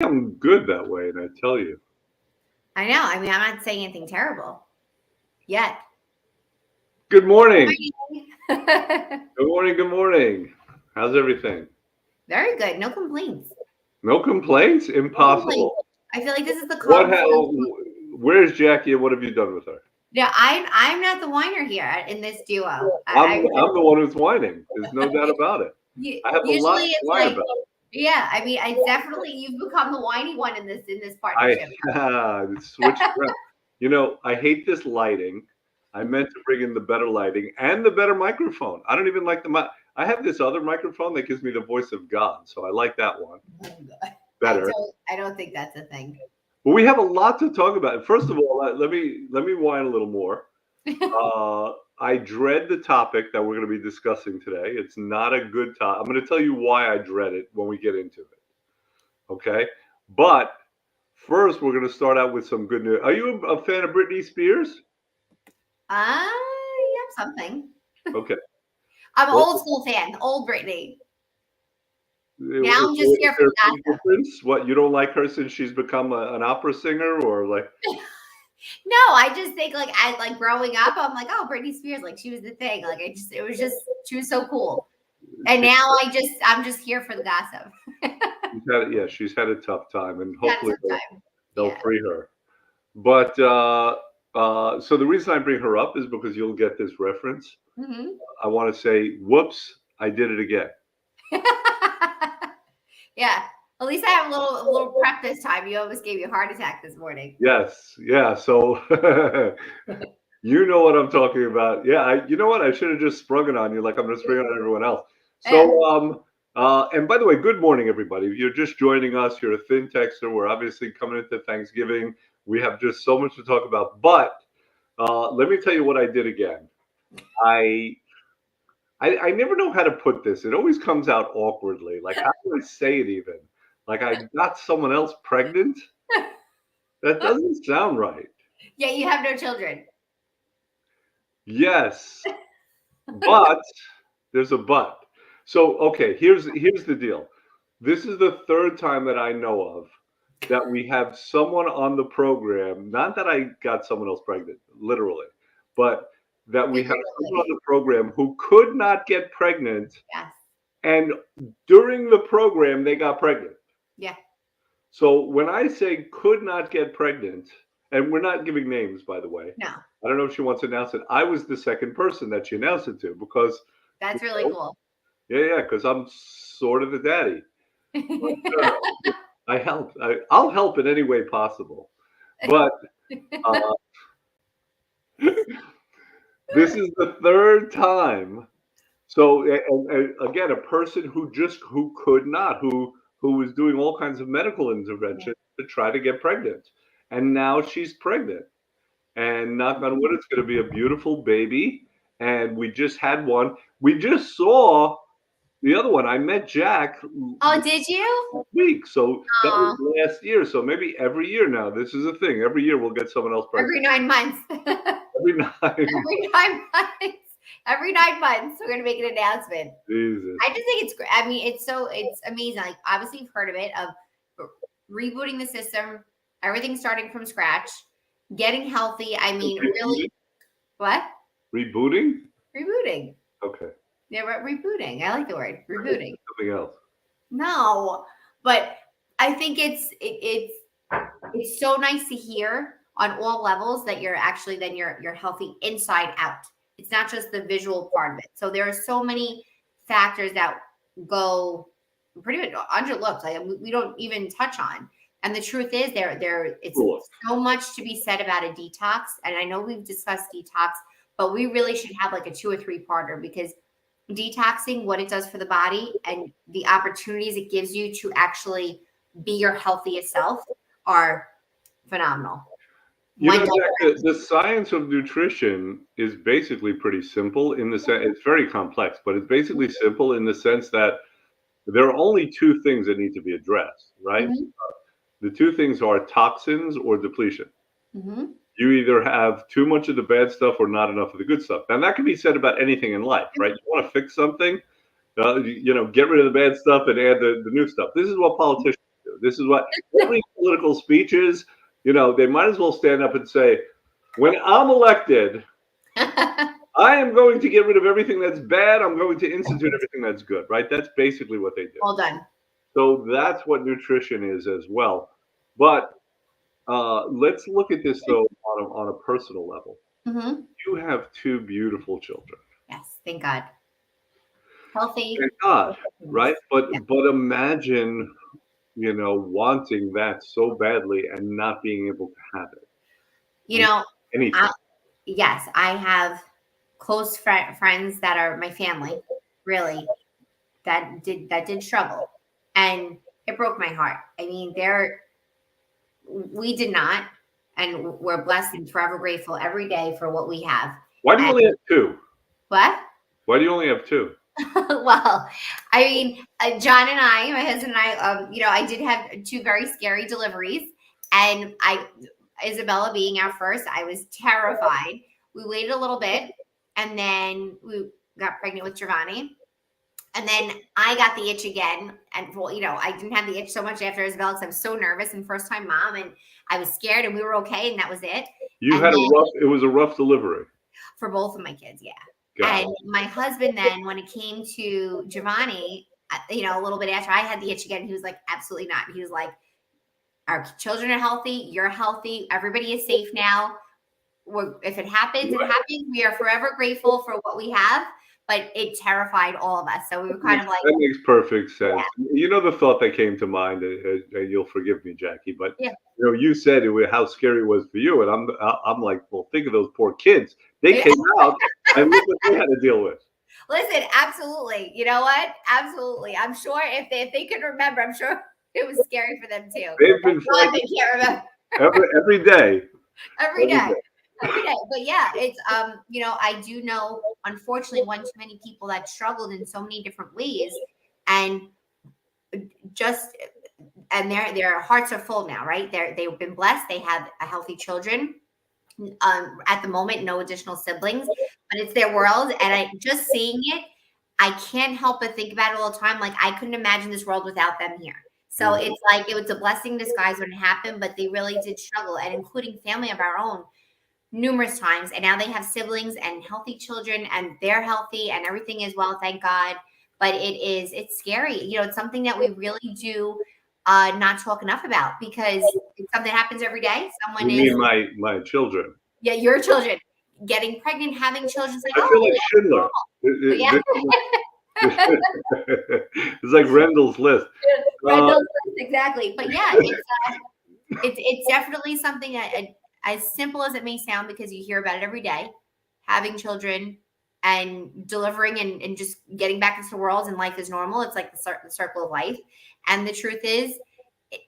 I'm good that way, and I tell you. I know. I mean, I'm not saying anything terrible yet. Good morning. Morning. Good morning. Good morning. How's everything? Very good. No complaints. No complaints? No complaints. Impossible. I feel like this is the What? calm before the storm. Where's Jackie, and what have you done with her? Yeah, I'm not the whiner here in this duo. I'm the one who's whining. There's no doubt about it. I have a lot Usually to it's whine like, about. yeah. I mean, I definitely you've become the whiny one in this I partnership. switched around. I hate this lighting. I meant to bring in the better lighting and the better microphone. I don't even like the mic. I have this other microphone that gives me the voice of God, so I like that one better. I don't think that's a thing. But we have a lot to talk about. First of all, let me whine a little more. I dread the topic that we're going to be discussing today. It's not a good topic. I'm going to tell you why I dread it when we get into it. Okay, but first we're going to start out with some good news. Are you a fan of Britney Spears? Yeah, something. Okay. I'm an Well, old school fan, old Britney. Now is I'm just here for there a the big gossip. difference? What, you don't like her since she's become an opera singer, or like? No, I just think like I like growing up, I'm like, oh, Britney Spears, like she was the thing. Like it was just she was so cool. And She, now I'm just here for the gossip. she's had a tough time, and Got hopefully some time. they'll Yeah. free her. But so the reason I bring her up is because you'll get this reference. Hmm. I want to say, whoops, I did it again. Yeah. At least I have a little prep this time. You almost gave me a heart attack this morning. Yes, yeah. So you know what I'm talking about. Yeah, you know what? I should have just sprung it on you like I'm going to spring it on everyone else. Yeah. So, and by the way, good morning, everybody. If you're just joining us, you're a thin texter. We're obviously coming into Thanksgiving. We have just so much to talk about. But let me tell you what I did again. I I never know how to put this. It always comes out awkwardly. Like, how do I say it even? Like, I got someone else pregnant? That doesn't sound right. Yeah, you have no children. Yes, but there's a but. So, okay, here's the deal. This is the third time that I know of that we have someone on the program, not that I got someone else pregnant, literally, but that we have someone on Figuratively. the program who could not get pregnant, Yes. and during the program they got pregnant. Yeah. So when I say could not get pregnant, and we're not giving names, by the way. No. I don't know if she wants to announce it. I was the second person that she announced it to because, That's you really know, cool. yeah, because I'm sort of the daddy. But, I help. I'll help in any way possible. But uh, this is the third time. So, and again, a person who could not, who was doing all kinds of medical Yeah. intervention to try to get pregnant, and now she's pregnant. And knock on wood, it's going to be a beautiful baby. And we just had one. We just saw the other one. I met Jack Oh, did you? last week, so that was Aw. last year. So maybe every year now, this is a thing. Every year we'll get someone else pregnant. Every 9 months. Every night. Every 9 months. Every 9 months, we're gonna make an announcement. Jesus. I just think it's great. I mean, it's amazing. Like obviously you've heard of it of rebooting the system, everything starting from scratch, getting healthy. I mean, really, Rebooting? what? Rebooting? Rebooting. Okay. Yeah, rebooting. I like the word rebooting. Something else. No, but I think it's so nice to hear on all levels that you're actually then you're healthy inside out. It's not just the visual part of it. So there are so many factors that go pretty much underlooked. Like we don't even touch on. And the truth is there it's Cool. so much to be said about a detox. And I know we've discussed detox, but we really should have like a 2 or 3 parter because detoxing, what it does for the body and the opportunities it gives you to actually be your healthiest self are phenomenal. One Jack, double. the science of nutrition is basically pretty simple in the sense it's very complex, but it's basically simple in the sense that there are only two things that need to be addressed, right? Mhm, The two things are toxins or depletion. mhm. You either have too much of the bad stuff or not enough of the good stuff. And that can be said about anything in life, right? You want to fix something, get rid of the bad stuff and add the new stuff. This is what politicians do. This is what every political speeches, they might as well stand up and say, when I'm elected, I am going to get rid of everything that's bad. I'm going to institute everything that's good, right? That's basically what they do. All done. So that's what nutrition is as well. But let's look at this, though, on a personal level. Mm-hmm. You have two beautiful children. Yes, thank God. Healthy. Thank God, right? Yeah. But imagine, wanting that so badly and not being able to have it. You know, Anything. yes, I have close friends that are my family, really, that did struggle, and it broke my heart. I mean, we did not, and we're blessed and forever grateful every day for what we have. Why do you only have two? What? Why do you only have two? Well, I mean, John and I, my husband and I, I did have two very scary deliveries, and Isabella being our first, I was terrified. We waited a little bit, and then we got pregnant with Giovanni. And then I got the itch again. And, well, I didn't have the itch so much after Isabella because I was so nervous and first time mom, and I was scared, and we were okay. And that was it. It was a rough delivery. For both of my kids. Yeah. Got and it. My husband then, when it came a little bit after I had the itch again, he was like, absolutely not. He was like, our children are healthy. You're healthy. Everybody is safe now. If it happens, it happens. We are forever grateful for what we have. But it terrified all of us. So we were kind of like. That makes perfect sense. Yeah. The thought that came to mind, and you'll forgive me, Jackie, but yeah. You said how scary it was for you, and I'm like, well, think of those poor kids. They came out, and look what they had to deal with. Listen, absolutely. You know what? Absolutely. I'm sure if they could remember, I'm sure it was scary for them too. They've been fighting. They can't remember. every day. Every day. Every day. But yeah, it's I do know, unfortunately, one too many people that struggled in so many different ways, and their hearts are full now, right? They've been blessed. They have a healthy children. At the moment, no additional siblings, but it's their world, and I just seeing it, I can't help but think about it all the time. Like, I couldn't imagine this world without them here. So it's like it was a blessing in disguise when it happened, but they really did struggle, and including family of our own numerous times. And now they have siblings and healthy children, and they're healthy and everything is well, thank God. But it's scary. It's something that we really do not talk enough about, because it's something that happens every day. Someone you mean my children. Yeah, your children getting pregnant, having children. Like, I feel like Schindler. It's like Rendel's List. Rendel's List, exactly. But yeah, it's definitely something that, as simple as it may sound, because you hear about it every day, having children and delivering and just getting back into the world and life is normal. It's like the circle of life. And the truth is,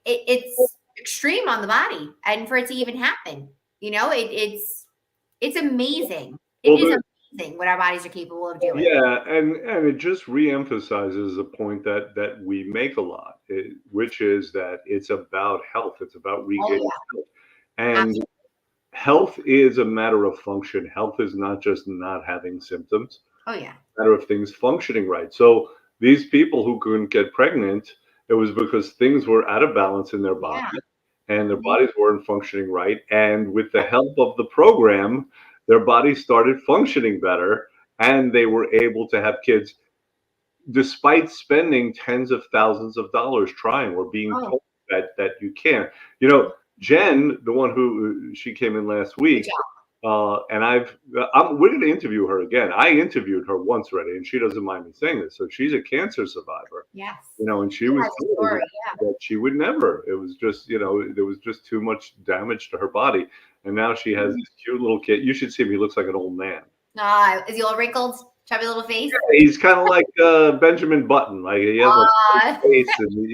it's extreme on the body, and for it to even happen, it's amazing. It is amazing what our bodies are capable of doing. Yeah, and it just reemphasizes a point that we make a lot, which is that it's about health. It's about regaining health. And absolutely. Health is a matter of function. Health is not just not having symptoms. Oh, yeah. It's a matter of things functioning right. So these people who couldn't get pregnant, it was because things were out of balance in their body. Yeah. And their bodies weren't functioning right. And with the help of the program, their bodies started functioning better, and they were able to have kids despite spending tens of thousands of dollars trying, or being told that you can't. Jen, the one who she came in last week, and we're going to interview her again. I interviewed her once already, and she doesn't mind me saying this. So she's a cancer survivor. Yes. And she was told that she would never. It was just, there was just too much damage to her body. And now she has this cute little kid. You should see him. He looks like an old man. Is he all wrinkled? Chubby little face? Yeah, he's kind of like Benjamin Button. Like, he has a face, and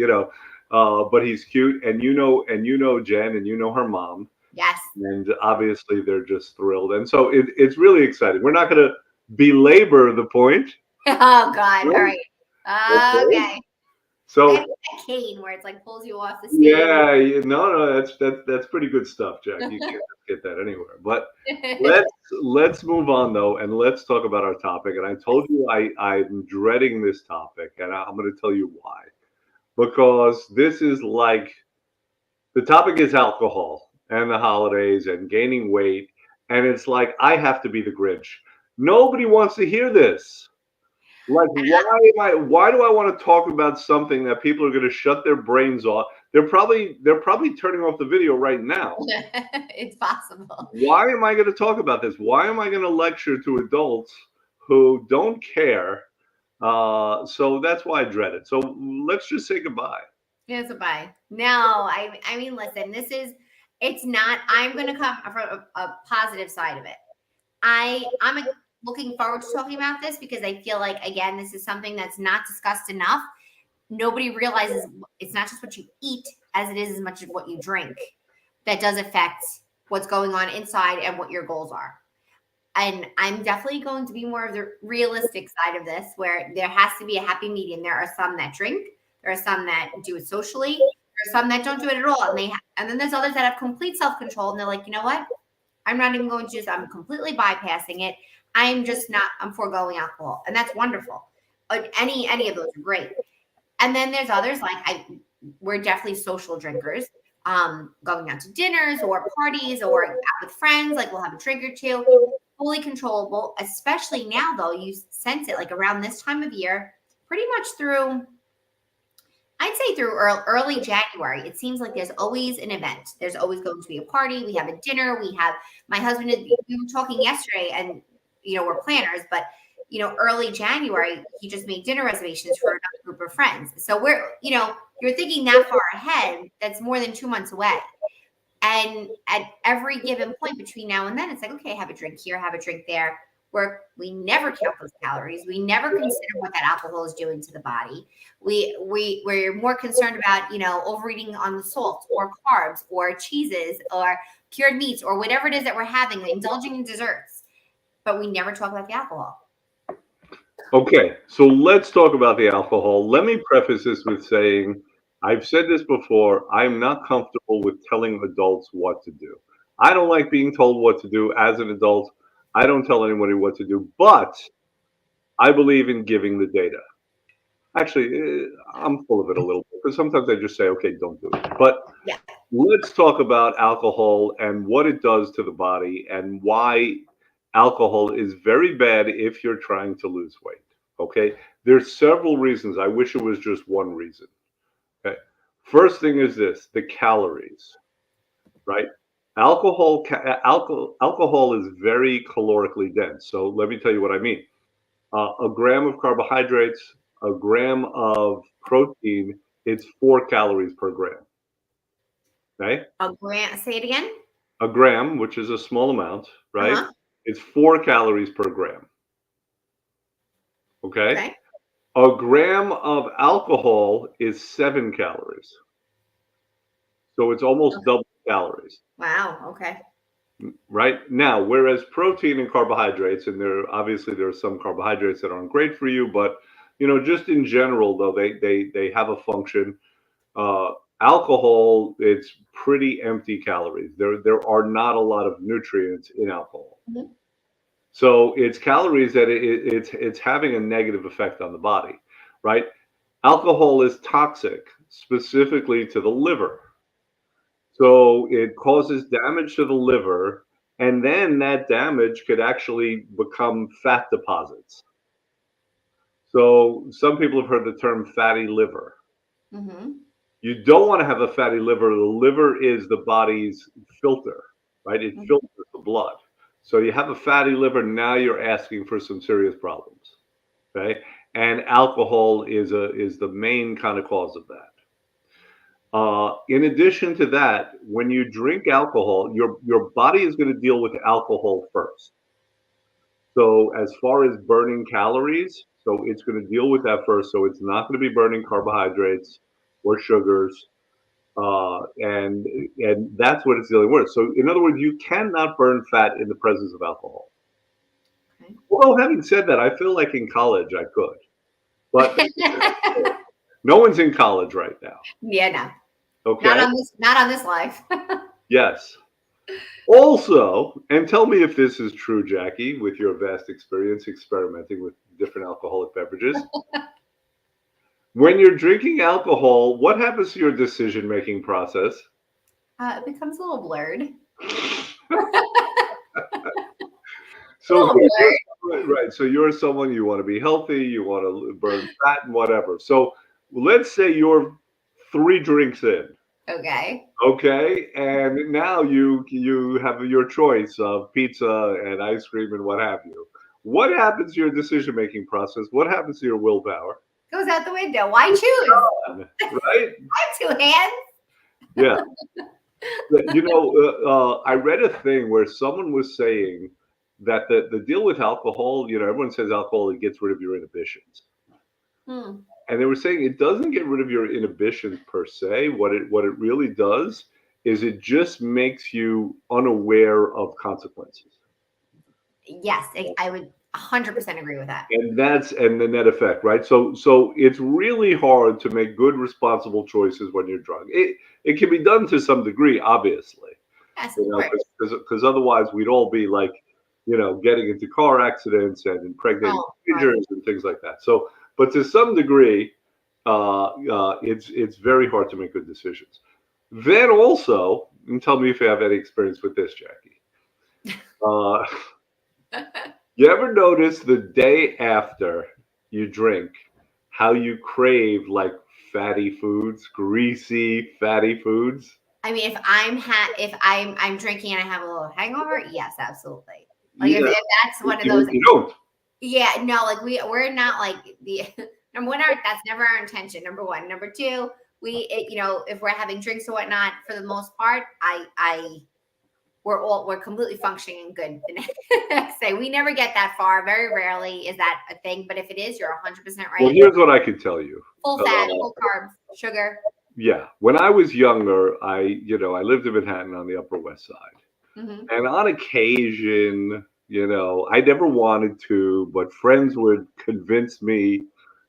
but he's cute. And Jen, and her mom. Yes. And obviously they're just thrilled. And so it's really exciting. We're not going to belabor the point. Oh, God. All right. Okay. So that cane where it's like pulls you off the stage. Yeah, no, that's pretty good stuff, Jack. You can't get that anywhere. But let's move on though, and let's talk about our topic. And I told you I'm dreading this topic, and I'm going to tell you why. because this is like the topic is alcohol and the holidays and gaining weight. And it's like, I have to be the Grinch. Nobody wants to hear this. Like, why do I want to talk about something that people are going to shut their brains off? They're probably turning off the video right now. It's possible. Why am I going to talk about this? Why am I going to lecture to adults who don't care? So that's why I dread it. So let's just say goodbye. It's a bye. No, I mean, listen, it's not, I'm going to come from a positive side of it. I'm looking forward to talking about this because I feel like, again, this is something that's not discussed enough. Nobody realizes it's not just what you eat as it is as much as what you drink that does affect what's going on inside and what your goals are. And I'm definitely going to be more of the realistic side of this, where there has to be a happy medium. There are some that drink, there are some that do it socially, there are some that don't do it at all, and then there's others that have complete self-control, and they're like, you know what? I'm not even going to just. I'm completely bypassing it. I'm just not. I'm foregoing alcohol, and that's wonderful. Any of those are great. And then there's others we're definitely social drinkers. Going out to dinners or parties or out with friends, like we'll have a drink or two. Fully controllable, especially now though, you sense it like around this time of year, pretty much through, I'd say through early January. It seems like there's always an event. There's always going to be a party. We have a dinner. We have, my husband, we were talking yesterday and, we're planners, but, early January, he just made dinner reservations for another group of friends. So we're, you're thinking that far ahead, that's more than 2 months away. And at every given point between now and then, it's like, okay, have a drink here, have a drink there. Where we never count those calories. We never consider what that alcohol is doing to the body. We're more concerned about, overeating on the salt or carbs or cheeses or cured meats or whatever it is that we're having, indulging in desserts. But we never talk about the alcohol. Okay, so let's talk about the alcohol. Let me preface this with saying, I've said this before, I'm not comfortable with telling adults what to do. I don't like being told what to do as an adult. I don't tell anybody what to do, but I believe in giving the data. Actually, I'm full of it a little bit because sometimes I just say, okay, don't do it. But Yeah. let's talk about alcohol and what it does to the body and why alcohol is very bad if you're trying to lose weight. Okay, there's several reasons. I wish it was just one reason. Okay, first thing is this: the calories, right? Alcohol is very calorically dense. So let me tell you what I mean. A gram of carbohydrates, a gram of protein, it's 4 calories per gram. Okay, A gram. Say it again. a gram, which is a small amount, right? Uh-huh. It's 4 calories per gram. Okay. Okay. A gram of alcohol is 7 calories. So it's almost Okay. double calories, Wow. Okay. right? Now, whereas protein and carbohydrates, and there are some carbohydrates that aren't great for you, but just in general, though, they have a function. Uh, Alcohol, it's pretty empty calories. There are not a lot of nutrients in alcohol. Mhm. So it's calories that it's having a negative effect on the body, right? Alcohol is toxic, specifically to the liver. So it causes damage to the liver, and then that damage could actually become fat deposits. So some people have heard the term fatty liver. Mm-hmm. You don't want to have a fatty liver. The liver is the body's filter, right? It Mm-hmm. filters the blood. So you have a fatty liver, now you're asking for some serious problems. Okay. And alcohol is the main kind of cause of that. In addition to that, when you drink alcohol, your body is going to deal with alcohol first. So as far as burning calories, so it's going to deal with that first. So it's not going to be burning carbohydrates or sugars, and that's what it's dealing with. So in other words, you cannot burn fat in the presence of alcohol. Okay. Well, having said that, I feel like in college I could, but no one's in college right now. Yeah. No. Not Okay. on this. Not on this life. Yes. Also, and tell me if this is true, Jackie, with your vast experience experimenting with different alcoholic beverages. When you're drinking alcohol, what happens to your decision-making process? It becomes a little blurred. So Oh, good. blurred. Right. So you're someone, you want to be healthy, you want to burn fat and whatever. So let's say you're 3 drinks in. Okay. Okay, and now you have your choice of pizza and ice cream and what have you. What happens to your decision making process? What happens to your willpower? Goes out the window. Why choose? Right? I have 2 hands. Yeah. I read a thing where someone was saying that the deal with alcohol, everyone says alcohol, it gets rid of your inhibitions. Hmm. And they were saying it doesn't get rid of your inhibitions per se. What it really does is it just makes you unaware of consequences. Yes, I would 100% agree with that. And that's and the net effect, right? So it's really hard to make good responsible choices when you're drunk. It can be done to some degree, obviously, Yes, of course. because otherwise we'd all be like, getting into car accidents and impregnating Oh, right. strangers and things like that. So, but to some degree, it's very hard to make good decisions. Then also, and tell me if you have any experience with this, Jackie. Uh, you ever notice the day after you drink how you crave like fatty foods, greasy fatty foods? I mean, if I'm drinking and I have a little hangover, yes, absolutely. Like if, Yeah, if that's one of you, those, you don't. yeah, no, like we're not like the number one. That's never our intention. Number one, number two, if we're having drinks or whatnot, for the most part, we're completely functioning and good the next day. We never get that far. Very rarely is that a thing. But if it is, you're 100% Well, right. here's what I can tell you. Full fat, full carbs, sugar. Yeah, when I was younger, I lived in Manhattan on the Upper West Side, Hmm. and on occasion, I never wanted to, but friends would convince me,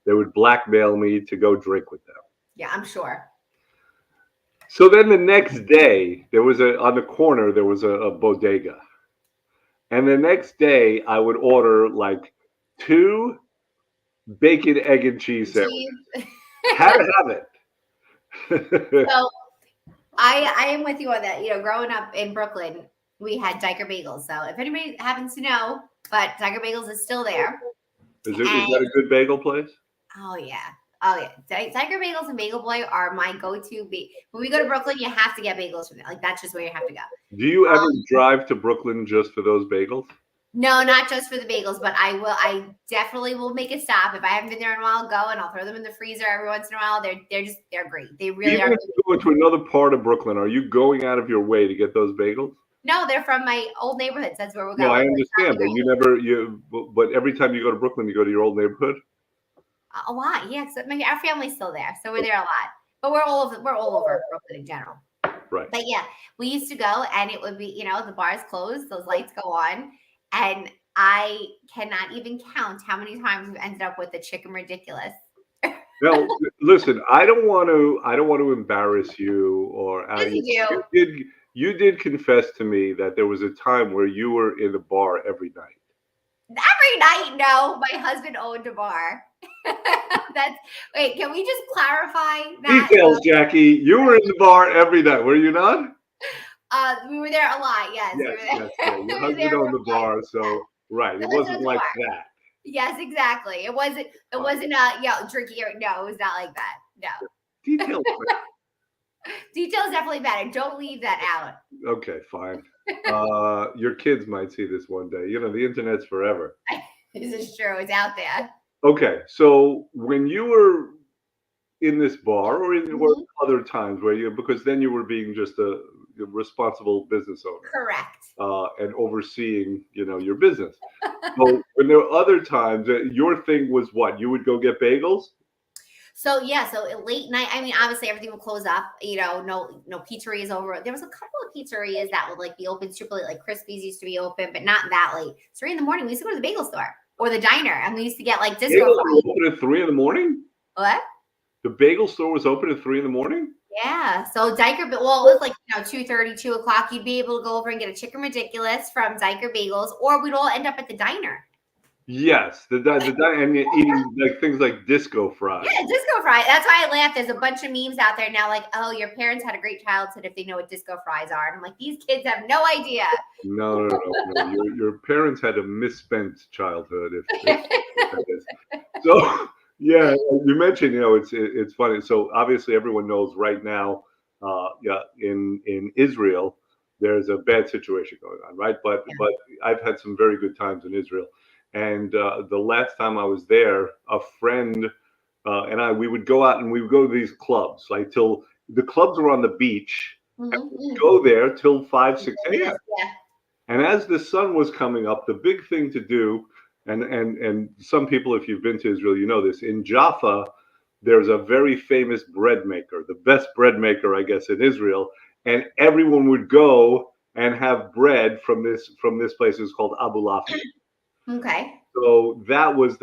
they would blackmail me to go drink with them. Yeah, I'm sure. So then the next day, there was on the corner there was a bodega, and the next day I would order like 2 bacon, egg, and cheese sandwiches. Cheese. Had to have it. So I am with you on that. Growing up in Brooklyn, we had Diker Bagels. So if anybody happens to know, but Diker Bagels is still there. Is And that a good bagel place? oh yeah. Oh yeah. Diker Bagels and Bagel Boy are my go-to. When we go to Brooklyn, you have to get bagels from there. Like that's just where you have to go. Do you ever Um, drive to Brooklyn just for those bagels? no, not just for the bagels, but I definitely will make a stop. If I haven't been there in a while, I'll go and I'll throw them in the freezer every once in a while. They're great. They really Even are. if you go into another part of Brooklyn, are you going out of your way to get those bagels? No, they're from my old neighborhoods. That's where we're No, I going. understand, but but every time you go to Brooklyn, you go to your old neighborhood. A lot, yeah. Because our family's still there, so we're there a lot. But we're all over Brooklyn in general. Right. But yeah, we used to go, and it would be the bars closed, those lights go on, and I cannot even count how many times we've ended up with the chicken ridiculous. Now, listen, I don't want to embarrass you or Yes, you do. you did confess to me that there was a time where you were in the bar every night. Every night, no. My husband owned a bar. That's Wait. Can we just clarify that? Details, Jackie. You were in the bar every night, were you not? We were there a lot. Yes, we were Yes, there. yes, yeah. Your We were husband there for owned the quite bar, some time. so right. It The husband wasn't owns a like bar. that. Yes, exactly. It wasn't. It wasn't. Drinking. No, it was not like that. No. Details. Details definitely matter. Don't leave that out. Okay, fine. Your kids might see this one day. The internet's forever. This is true. It's out there. Okay, so when you were in this bar or Mhm. other times where because then you were being just a responsible business owner Correct. and overseeing, your business. So when there were other times that your thing was what? You would go get bagels? So yeah, so late night. I mean, obviously everything would close up. No pizzerias over. There was a couple of pizzerias that would be open super late, like Crispy's used to be open, but not that late. 3 in the morning, we used to go to the bagel store or the diner, and we used to get disco Bagels were fries. open at 3 in the morning? What? The bagel store was open at 3 in the morning? Yeah. So Diker, well, it was 2:30, 2 o'clock. You'd be able to go over and get a chicken ridiculous from Diker Bagels, or we'd all end up at the diner. Yes, and eating like things like disco fries. Yeah, disco fry. That's why I laugh. There's a bunch of memes out there now, like, oh, your parents had a great childhood if they know what disco fries are. And I'm like, these kids have no idea. No. Your parents had a misspent childhood, if that is. So yeah, you mentioned, it's funny. So obviously everyone knows right now, yeah, in Israel there's a bad situation going on, right? But I've had some very good times in Israel, and the last time I was there, a friend and I, we would go out and we would go to these clubs, like till the clubs were on the beach. And we'd go there till 5, 6 a.m. Yeah. And as the sun was coming up, the big thing to do, and some people, if you've been to Israel, you know this. In Jaffa, there's a very famous bread maker, the best bread maker, I guess, in Israel. And everyone would go and have bread from this place. It's called Abu Lafi. Okay. So that was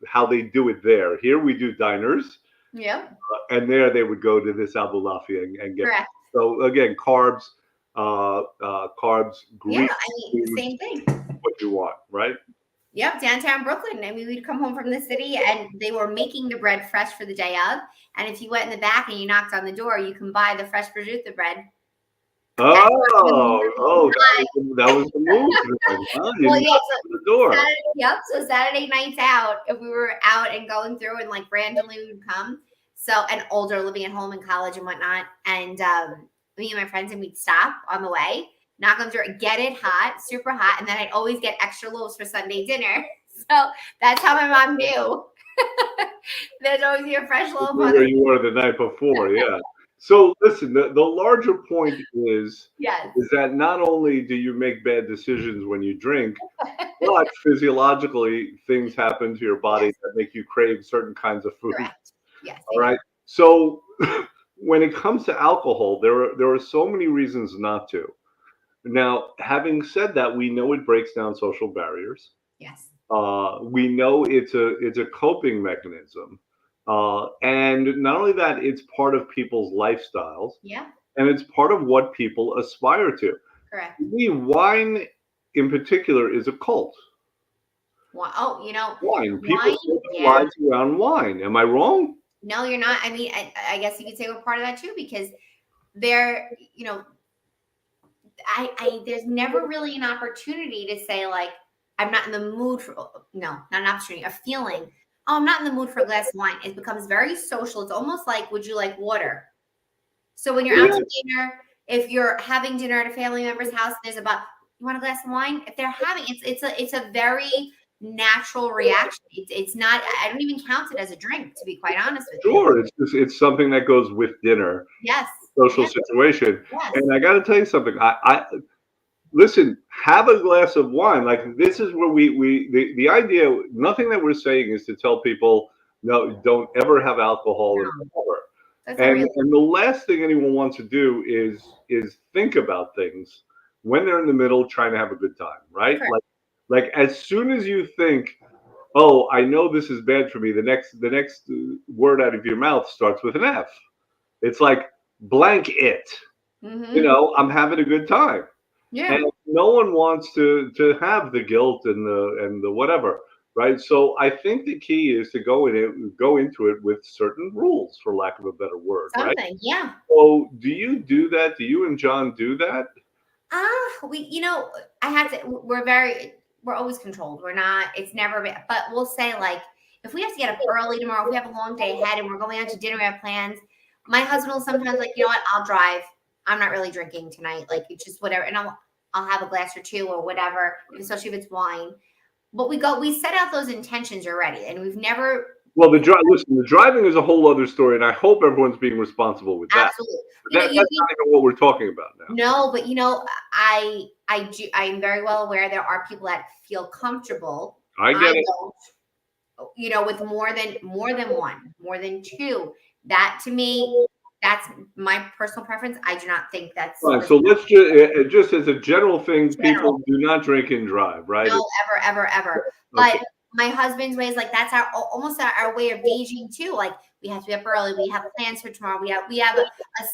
how they do it there. Here we do diners, Yep. and there they would go to this Abu Lafi and get. Correct. So again, carbs, Yeah. grease, I mean, food, same thing. what you want, right? Yep. Downtown Brooklyn. I mean, we'd come home from the city and they were making the bread fresh for the day of. And if you went in the back and you knocked on the door, you can buy the fresh prosciutto bread. Oh, that was the move. Huh? You Well, yeah, knocked on the door. Yep. So Saturday nights out, if we were out and going through and like randomly we would come. So, and older, living at home in college and whatnot. And me and my friends, and we'd stop on the way, knock on the door, get it hot, super hot. And then I'd always get extra loaves for Sunday dinner. So that's how my mom knew. There's always be a fresh loaf on Where you were the night before, yeah. So listen, the larger point is Yes. that not only do you make bad decisions when you drink, but physiologically things happen to your body that make you crave certain kinds of food. Correct. Yes. All right. So when it comes to alcohol, there are so many reasons not to. Now, having said that, we know it breaks down social barriers. Yes. We know it's a coping mechanism, and not only that, it's part of people's lifestyles, Yeah. and it's part of what people aspire to. Correct. Wine, in particular, is a cult. Oh, Wine. People wine. live their Yeah. lives around wine. Am I wrong? No, you're not. I mean, I guess you could say we're part of that too, because there, there's never really an opportunity to say like, I'm not in the mood for, no, not an opportunity, a feeling. Oh, I'm not in the mood for a glass of wine. It becomes very social. It's almost like, would you like water? So when you're out to dinner, if you're having dinner at a family member's house, there's about, you want a glass of wine? If they're having, it's a very natural reaction. It's not, I don't even count it as a drink, to be quite honest with you. Sure, it's something that goes with dinner. Yes. Social situation. Yes. And I got to tell you something. I listen. Have a glass of wine. Like this is where the idea. Nothing that we're saying is to tell people no, don't ever have alcohol in the bar. And the last thing anyone wants to do is think about things when they're in the middle trying to have a good time, right? Correct. Like as soon as you think, oh, I know this is bad for me, the next word out of your mouth starts with an F. It's like blank it. Mm-hmm. I'm having a good time. Yeah. And no one wants to have the guilt and the whatever, right? So I think the key is to go into it with certain rules, for lack of a better word, Something, right? yeah. So do you do that? Do you and John do that? I have to. We're always controlled. We're not. It's never been. But we'll say like, if we have to get up early tomorrow, if we have a long day ahead, and we're going out to dinner, we have plans. My husband will sometimes like, you know what? I'll drive. I'm not really drinking tonight. Like it's just whatever, and I'll have a glass or two or whatever, especially if it's wine. But we set out those intentions already, and we've never. Well, the driving is a whole other story, and I hope everyone's being responsible with that. Absolutely. That's not even what we're talking about now. No, but I'm very well aware there are people that feel comfortable. I get it. Don't, with more than one, more than two. That to me, that's my personal preference. I do not think that's fine. So let's just as a general thing, people do not drink and drive, right? No, ever. But my husband's way is like that's almost our way of gauging too. Like we have to be up early. We have plans for tomorrow. We have a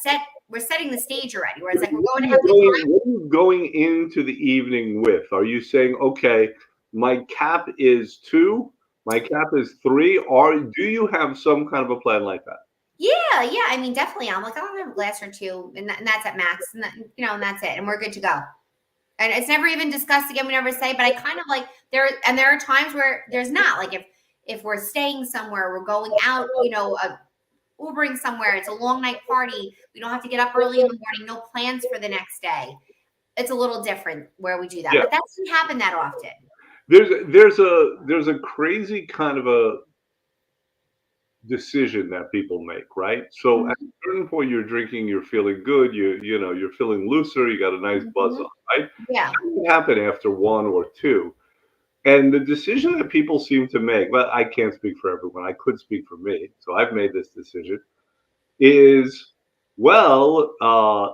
set. We're setting the stage already. Where it's like we're going to have. What are you going into the evening with? Are you saying, okay, my cap is 2. My cap is 3. Or do you have some kind of a plan like that? Yeah. I mean, definitely. I'm like, I'll have a glass or two, and that's at max, and and that's it, and we're good to go. And it's never even discussed again. We never say, but I kind of like there are times where there's not, like if we're staying somewhere, we're going out, Ubering somewhere, it's a long night party. We don't have to get up early in the morning, no plans for the next day. It's a little different where we do that, Yeah. but that doesn't happen that often. There's a crazy kind of a decision that people make, right? So at a certain point you're drinking, you're feeling good, you're feeling looser, you got a nice buzz Mhm. on, right? Yeah. That can happen after 1 or 2. And the decision that people seem to make, but I can't speak for everyone. I could speak for me. So I've made this decision is, well,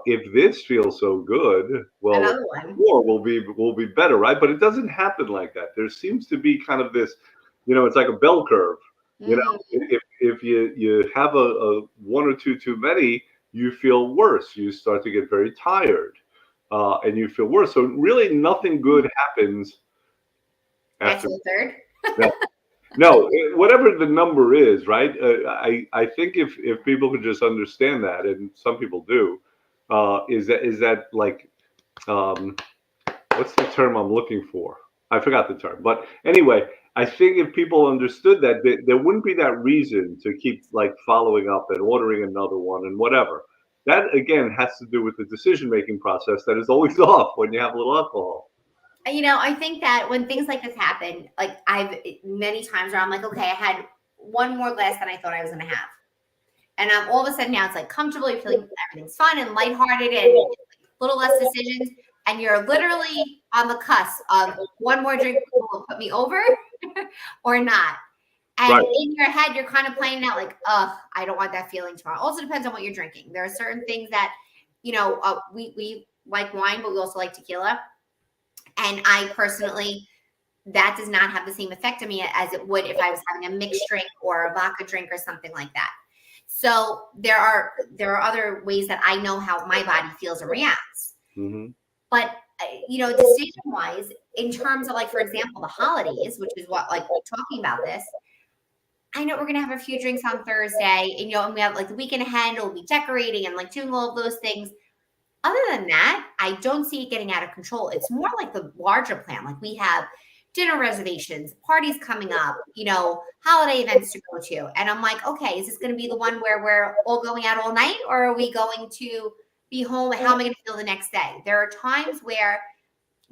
if this feels so good, well, Another one. more will be better, right? But it doesn't happen like that. There seems to be kind of this, it's like a bell curve. Mhm. If you have a 1 or 2 too many, you feel worse. You start to get very tired, and you feel worse. So really, nothing good happens After after the third. that. No, whatever the number is, right? I think if people could just understand that, and some people do, is that like, um, what's the term I'm looking for? I forgot the term, but anyway, I think if people understood that, there wouldn't be that reason to keep like following up and ordering another one and whatever. That again has to do with the decision making process that is always off when you have a little alcohol. I think that when things like this happen, like I've many times where I'm like, okay, I had one more glass than I thought I was going to have. And I'm all of a sudden now it's like comfortable, you're feeling everything's fun and lighthearted and a little less decisions. And you're literally on the cusp of one more drink will put me over or not. And Right. in your head, you're kind of playing out like, ugh, I don't want that feeling tomorrow. Also depends on what you're drinking. There are certain things that, we like wine, but we also like tequila. And I personally, that does not have the same effect on me as it would if I was having a mixed drink or a vodka drink or something like that. So there are other ways that I know how my body feels and reacts. Hmm. But decision wise, in terms of like, for example, the holidays, which is what like talking about this, I know we're gonna have a few drinks on Thursday, and we have like the weekend ahead, we'll be decorating and like doing all of those things. Other than that, I don't see it getting out of control. It's more like the larger plan. Like we have dinner reservations, parties coming up, holiday events to go to. And I'm like, okay, is this going to be the one where we're all going out all night, or are we going to be home? How am I going to feel the next day? There are times where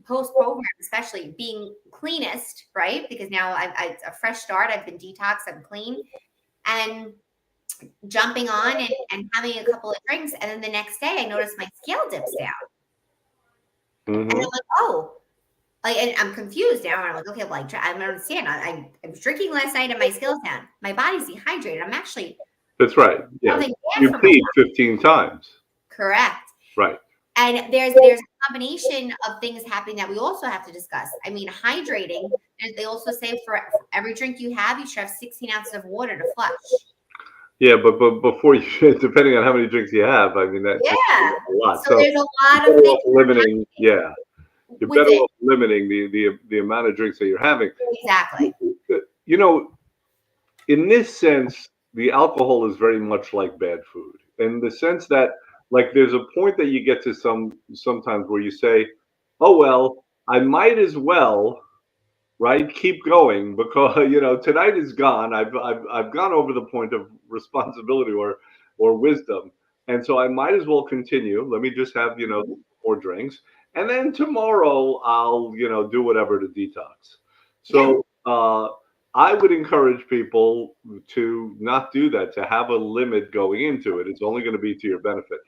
post program, especially being cleanest, right? Because now it's a fresh start. I've been detoxed, I'm clean. And jumping on and having a couple of drinks. And then the next day I notice my scale dips down. And I'm Hmm. like, oh, and I'm confused now. And I'm like, okay, well, I don't understand. I was drinking last night and my scale's down. My body's dehydrated. I'm actually That's right. Yeah, something bad you for my peed body. 15 times. Correct. Right. And there's a combination of things happening that we also have to discuss. I mean, hydrating, and they also say for every drink you have, you should have 16 ounces of water to flush. Yeah, but before you, depending on how many drinks you have, I mean that's Yeah. a lot. So So there's a you're lot of better things off limiting. Yeah, you're with better it. off limiting the amount of drinks that you're having. Exactly. You know, in this sense, the alcohol is very much like bad food, in the sense that like there's a point that you get to sometimes where you say, oh well, I might as well, right, keep going because tonight is gone. I've gone over the point of responsibility or wisdom, and so I might as well continue. Let me just have Mhm. more drinks, and then tomorrow I'll do whatever to detox. Yeah. So I would encourage people to not do that. To have a limit going into it. It's only going to be to your benefit.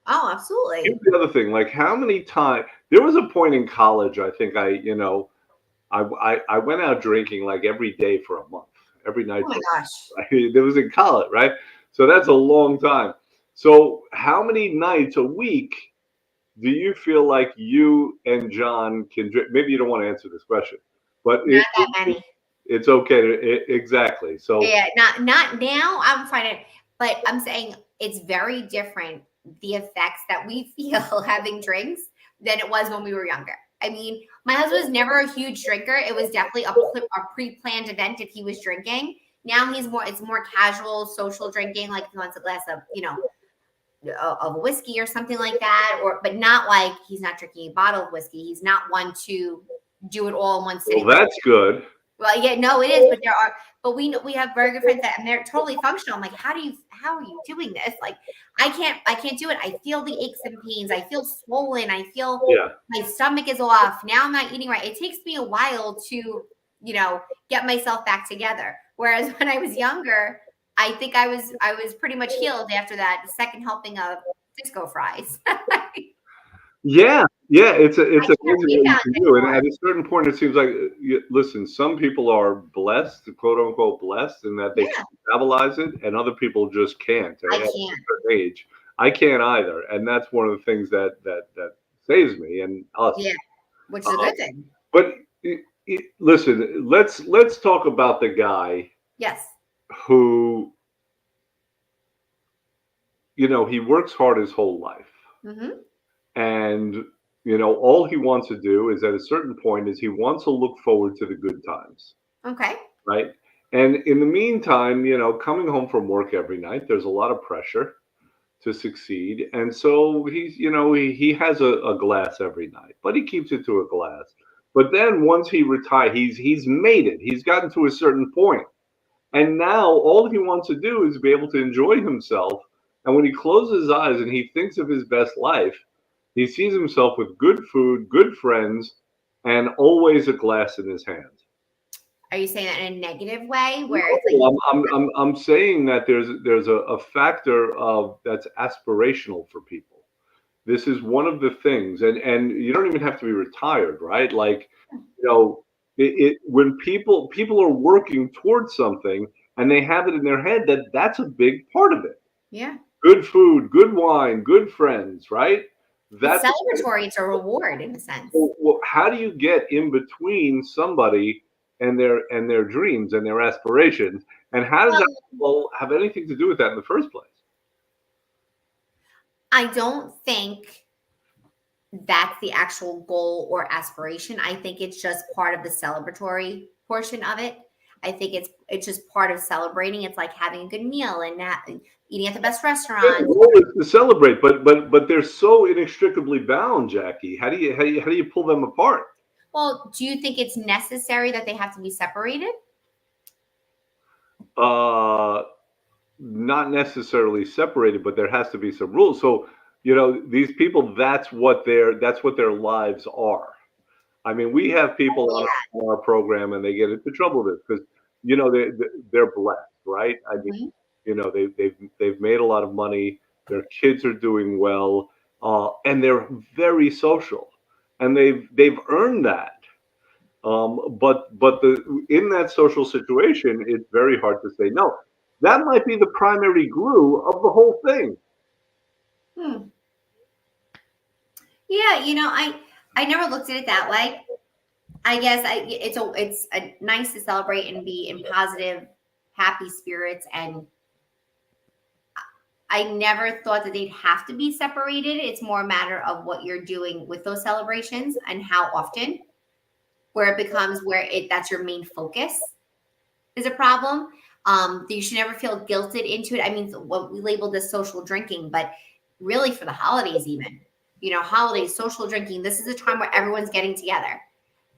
Oh, Here's absolutely. the other thing, like how many times there was a point in college, I think I went out drinking like every day for a month, every Oh night my for gosh. it was in college, right? So that's a long time. So how many nights a week do you feel like you and John can drink? Maybe you don't want to answer this question, but Not that many. it's okay. Exactly. So Yeah, not now. I'm fine. But I'm saying it's very different, the effects that we feel having drinks than it was when we were younger. I mean, my husband was never a huge drinker. It was definitely a pre-planned event if he was drinking. Now it's more casual, social drinking, like if he wants a glass of, of whiskey or something like that, but not like he's not drinking a bottle of whiskey. He's not one to do it all in one sitting. Well, that's good. Well, yeah, no, it is, but we have very good friends and they're totally functional. I'm like, how are you doing this? Like, I can't do it. I feel the aches and pains. I feel swollen. I feel my stomach is off. Now I'm not eating right. It takes me a while to, get myself back together. Whereas when I was younger, I think I was pretty much healed after that second helping of Cisco fries. Yeah, it's amazing what you can do. And at a certain point, it seems like, listen, some people are blessed, quote unquote, blessed, in that they can metabolize it, and other people just can't. I At a can't. certain age, I can't either, and that's one of the things that saves me and us. Yeah, which is a good thing. But listen, let's talk about the guy. Yes. Who, he works hard his whole life. Mm-hmm. And, all he wants to do is at a certain point is he wants to look forward to the good times. Okay. Right. And in the meantime, coming home from work every night, there's a lot of pressure to succeed. And so he's, he has a glass every night, but he keeps it to a glass. But then once he retired, he's made it. He's gotten to a certain point. And now all he wants to do is be able to enjoy himself. And when he closes his eyes and he thinks of his best life, he sees himself with good food, good friends, and always a glass in his hand. Are you saying that in a negative way? Where it's like, I'm saying that there's a factor of that's aspirational for people. This is one of the things, and you don't even have to be retired, right? Like, when people are working towards something and they have it in their head that's a big part of it. Yeah. Good food, good wine, good friends, right? That's celebratory. It's a reward in a sense. Well, how do you get in between somebody and their dreams and their aspirations, and how does that have anything to do with that in the first place? I don't think that's the actual goal or aspiration. I think it's just part of the celebratory portion of it. I think it's just part of celebrating. It's like having a good meal and eating at the best restaurant. To celebrate, but they're so inextricably bound, Jackie. How do you pull them apart? Well, do you think it's necessary that they have to be separated? Not necessarily separated, but there has to be some rules. So, these people, that's what their lives are. I mean, we have people on our program and they get into trouble with this because, they're blessed, right? I mean, they've made a lot of money. Their kids are doing well, and they're very social, and they've earned that. But in that social situation, it's very hard to say no. That might be the primary glue of the whole thing. Yeah, I never looked at it that way. I guess it's nice to celebrate and be in positive, happy spirits, and I never thought that they'd have to be separated. It's more a matter of what you're doing with those celebrations and how often, where it becomes that's your main focus is a problem. You should never feel guilted into it. I mean, what we labeled as social drinking, but really for the holidays, even, holidays, social drinking, this is a time where everyone's getting together.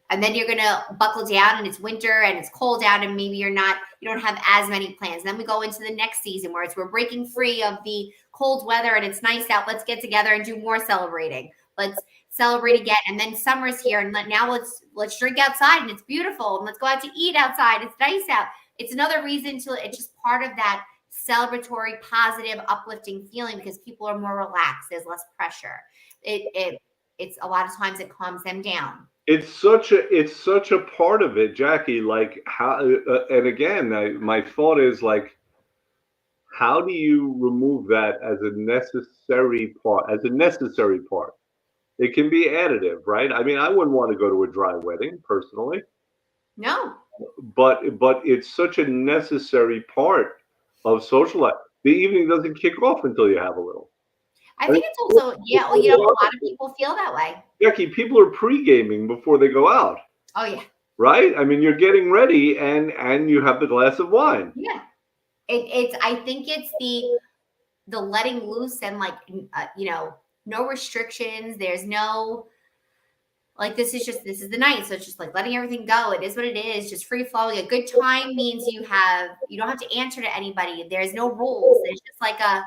And then you're going to buckle down and it's winter and it's cold out and maybe you don't have as many plans. And then we go into the next season where we're breaking free of the cold weather and it's nice out. Let's get together and do more celebrating. Let's celebrate again. And then summer's here and now let's drink outside and it's beautiful. And let's go out to eat outside. It's nice out. It's another reason it's just part of that celebratory, positive, uplifting feeling because people are more relaxed. There's less pressure. It's a lot of times it calms them down. It's such a part of it, Jackie. Like how, and again, my thought is like, how do you remove that as a necessary part? It can be additive, right? I mean, I wouldn't want to go to a dry wedding personally. No. But it's such a necessary part of social life. The evening doesn't kick off until you have a little. I I mean, think it's also, yeah, well, a lot of people feel that way. Becky, people are pre-gaming before they go out, Oh yeah. right? I mean, you're getting ready and you have the glass of wine. Yeah. I think it's the letting loose and like, no restrictions. There's no, like, this is the night. So it's just like letting everything go. It is what it is. Just free flowing. A good time means you don't have to answer to anybody. There's no rules. It's just like a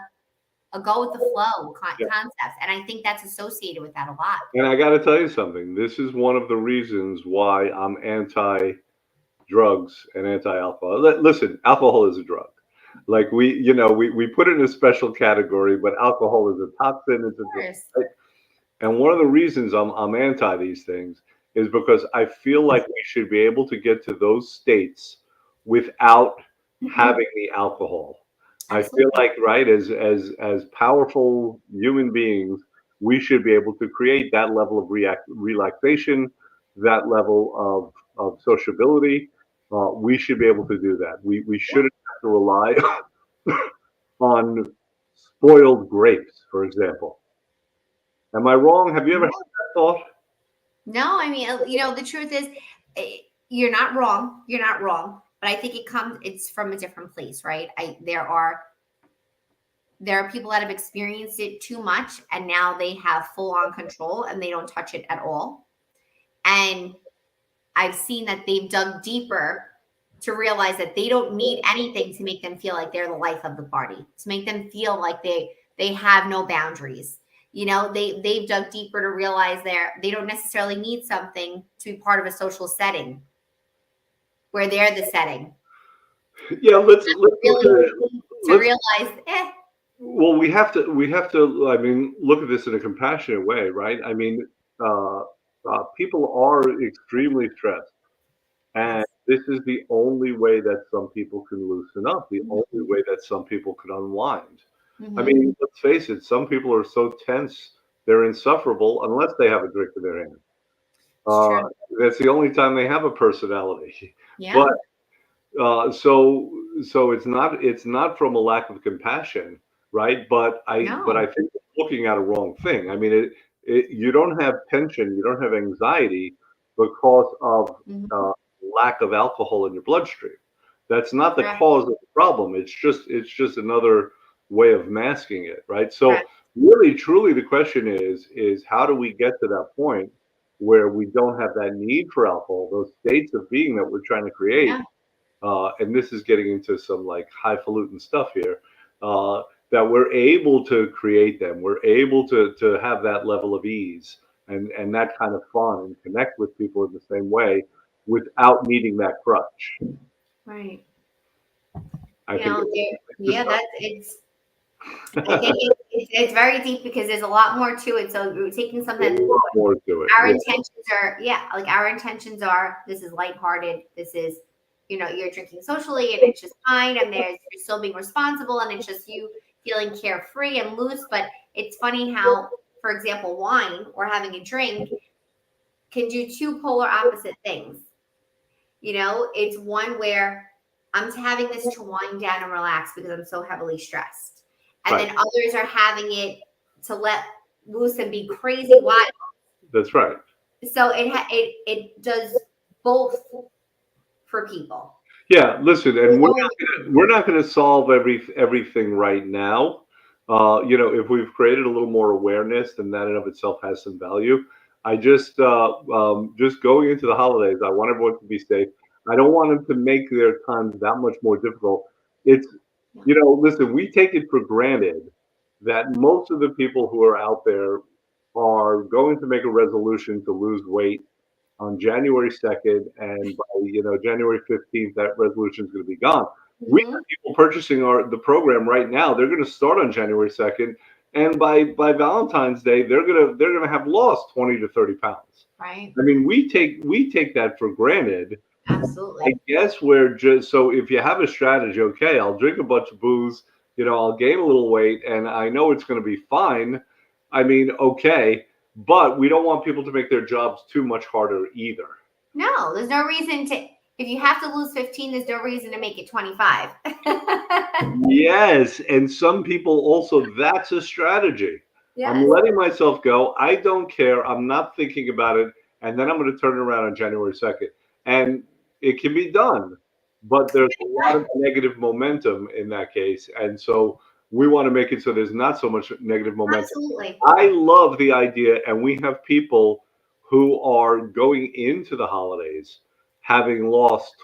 go with the flow Yeah. concept. And I think that's associated with that a lot. And I got to tell you something. This is one of the reasons why I'm anti-drugs and anti-alcohol. Listen, alcohol is a drug. Like we put it in a special category, but alcohol is a toxin. It's a Of drug. course. Right? And one of the reasons I'm anti these things is because I feel like we should be able to get to those states without having the alcohol. I feel Absolutely. like, right, as powerful human beings, we should be able to create that level of relaxation, that level of sociability. We should be able to do that. We Yeah. shouldn't have to rely on spoiled grapes, for example. Am I wrong? Have you ever had that thought? No, I mean, the truth is, you're not wrong. You're not wrong. But I think it's from a different place, right? There are people that have experienced it too much and now they have full on control and they don't touch it at all. And I've seen that they've dug deeper to realize that they don't need anything to make them feel like they're the life of the party, to make them feel like they have no boundaries. They've dug deeper to realize they don't necessarily need something to be part of a social setting where they're the setting. Yeah, let's look at Really, it. to Let's realize, well, we have to. I mean, look at this in a compassionate way, right? I mean, uh, people are extremely stressed, and yes. this is the only way that some people can loosen up. The only Mhm. way that some people can unwind. I Mhm. mean, let's face it. Some people are so tense, they're insufferable unless they have a drink in their hand. It's Uh, true. that's the only time they have a personality. Yeah. But so it's not from a lack of compassion, right? But I No. think you're looking at a wrong thing. I mean, you don't have tension, you don't have anxiety because of Mhm. uh, lack of alcohol in your bloodstream. That's not the Correct. cause of the problem. It's just another way of masking it, right? So Correct. really, truly, the question is how do we get to that point where we don't have that need for alcohol, those states of being that we're trying to create, Yeah. and this is getting into some like highfalutin stuff here, uh, that we're able to create them. We're able to have that level of ease and that kind of fun and connect with people in the same way without needing that crutch. Right. I think that's Yeah, that's I think it's very deep because there's a lot more to it. So we're taking there's something. a lot more to it. Our Yeah, intentions are, yeah, like our intentions are, this is lighthearted. This is, you're drinking socially and it's just fine. And you're still being responsible and it's just you feeling carefree and loose. But it's funny how, for example, wine or having a drink can do two polar opposite things. It's one where I'm having this to wind down and relax because I'm so heavily stressed. And right. then others are having it to let loose and be crazy wild. That's right. So it does both for people. Yeah, listen, We're and we're going, not we're not gonna solve everything right now. If we've created a little more awareness, then that in of itself has some value. I just going into the holidays, I want everyone to be safe. I don't want them to make their times that much more difficult. It's listen, we take it for granted that most of the people who are out there are going to make a resolution to lose weight on January 2nd, and by January 15th, that resolution is going to be gone. We Mhm. have people purchasing the program right now. They're going to start on January 2nd, and by Valentine's Day, they're gonna have lost 20 to 30 pounds. Right. I mean, we take that for granted. I Absolutely. guess we're just so if you have a strategy, okay, I'll drink a bunch of booze, I'll gain a little weight, and I know it's going to be fine. I mean, okay, but we don't want people to make their jobs too much harder either. No, there's no reason to, if you have to lose 15, there's no reason to make it 25. Yes, and some people also that's a strategy. I'm Yes. letting myself go. I don't care. I'm not thinking about it. And then I'm going to turn it around on January 2nd. And it can be done, but there's a lot of negative momentum in that case. And so we want to make it so there's not so much negative momentum. Absolutely. I love the idea, and we have people who are going into the holidays having lost,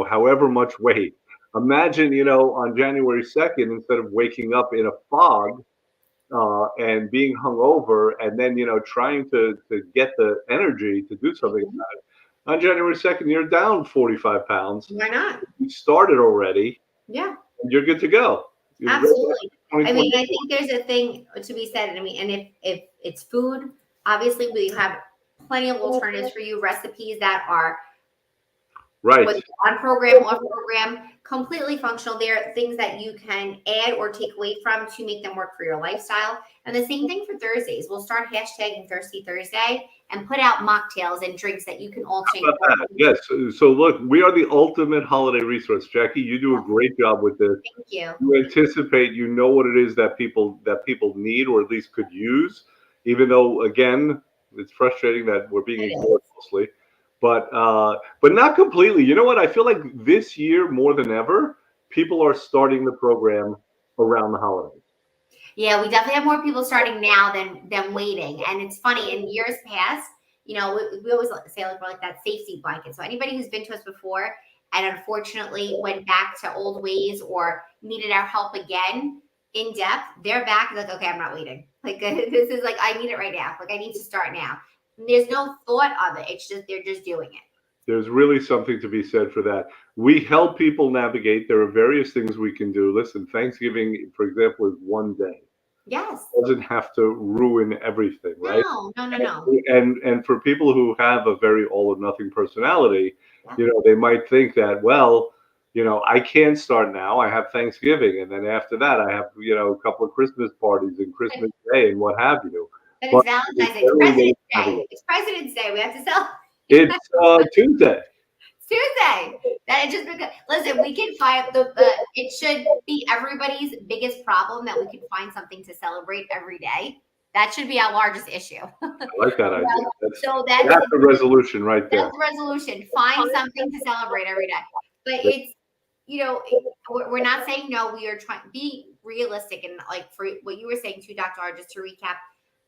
however much weight. Imagine, on January 2nd, instead of waking up in a fog and being hungover, and then trying to get the energy to do something Mhm. about it. On January 2nd, you're down 45 pounds. Why not? You started already, Yeah. and you're good to go. You're ready Absolutely. for I mean, 2020. I think there's a thing to be said. I mean, and if it's food, obviously we have plenty of alternatives for you, recipes that are Right. whether on program, off program, completely functional. They're things that you can add or take away from to make them work for your lifestyle. And the same thing for Thursdays. We'll start hashtagging Thirsty Thursday and put out mocktails and drinks that you can all change. Yes. So look, we are the ultimate holiday resource. Jackie, you do a great job with this. Thank you. You anticipate, what it is that people need or at least could use, even though again, it's frustrating that we're being It ignored is. mostly. But not completely. You know what? I feel like this year more than ever, people are starting the program around the holidays. Yeah, we definitely have more people starting now than waiting. And it's funny, in years past, we always say like we're like that safety blanket. So anybody who's been to us before and unfortunately went back to old ways or needed our help again in depth, they're back like, okay, I'm not waiting. Like this is like I need it right now. Like I need to start now. And there's no thought of it. It's just they're just doing it. There's really something to be said for that. We help people navigate. There are various things we can do. Listen, Thanksgiving, for example, is one day. Yes. Doesn't have to ruin everything, right? No. And for people who have a very all or nothing personality, Yeah. they might think that, well, I can't start now. I have Thanksgiving, and then after that, I have a couple of Christmas parties and Christmas Day and what have you. But But it's Valentine's Day. It's there are ways President's to Day. navigate. It's President's Day. We have to celebrate. It's Tuesday. Tuesday. That it just because listen, we can find it should be everybody's biggest problem that we can find something to celebrate every day. That should be our largest issue. I like that idea. So That's the resolution right there. that's the resolution. Find something to celebrate every day. But it's we're not saying no. We are trying be realistic and like for what you were saying too, Dr. R, just to recap,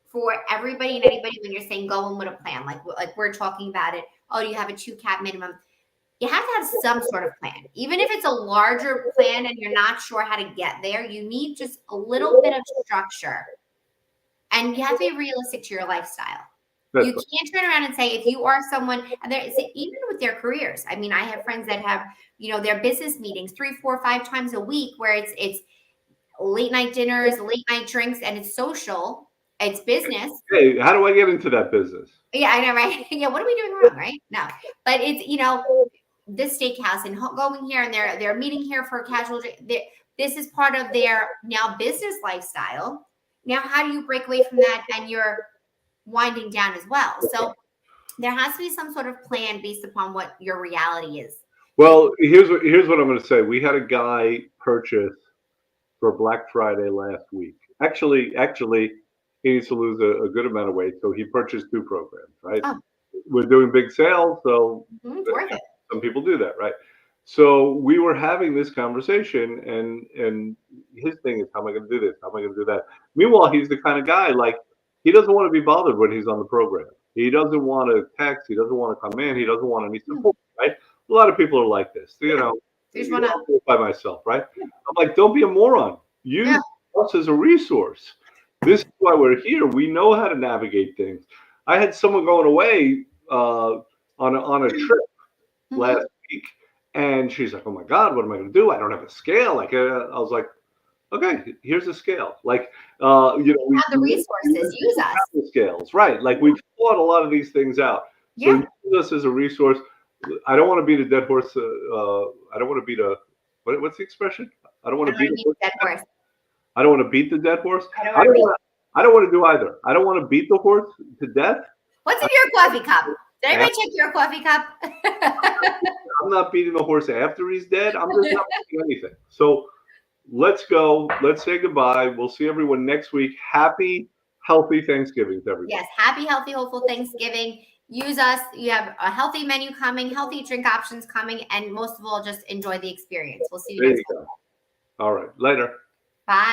for everybody and anybody when you're saying go in with a plan, like we're talking about it. Oh, you have a 2 cap minimum. You have to have some sort of plan. Even if it's a larger plan and you're not sure how to get there, you need just a little bit of structure. And you have to be realistic to your lifestyle. That's You can't turn around and say if you are someone, and even with their careers. I mean, I have friends that have, their business meetings 3, 4, 5 times a week where it's late night dinners, late night drinks, and it's social, it's business. Hey, how do I get into that business? Yeah, I know, right? Yeah, what are we doing wrong, right? No, but it's this steakhouse and going here and they're meeting here for a casual drink. This is part of their now business lifestyle. Now, how do you break away from that and you're winding down as well? So there has to be some sort of plan based upon what your reality is. Well, here's what I'm going to say. We had a guy purchase for Black Friday last week. Actually, he needs to lose a good amount of weight, so he purchased 2 programs. Right? Oh. We're doing big sales, so It's worth it. some people do that, right? So we were having this conversation, and his thing is, how am I going to do this? How am I going to do that? Meanwhile, he's the kind of guy like he doesn't want to be bothered when he's on the program. He doesn't want to text. He doesn't want to come in. He doesn't want any support, right? A lot of people are like this. I'll do it by myself, right? I'm like, don't be a moron. Use us as a resource. This is why we're here. We know how to navigate things. I had someone going away on a trip last week, and she's like, "Oh my God, what am I going to do? I don't have a scale." Like, I was like, "Okay, here's a scale." Like, we have the resources. Use us. The scales, right? Like we've thought a lot of these things out. So use us as a resource. I don't want to beat a dead horse. I don't want to beat a what's the expression? I don't want to beat a dead horse. I don't want to beat the dead horse. I don't want to do either. I don't want to beat the horse to death. What's in your coffee cup? Did anybody check your coffee cup? I'm not beating the horse after he's dead. I'm just not doing anything. So let's go. Let's say goodbye. We'll see everyone next week. Happy healthy Thanksgiving to everybody. Yes, happy, healthy, hopeful Thanksgiving. Use us. You have a healthy menu coming, healthy drink options coming, and most of all, just enjoy the experience. We'll see you There next you month. go. All right. Later. Bye.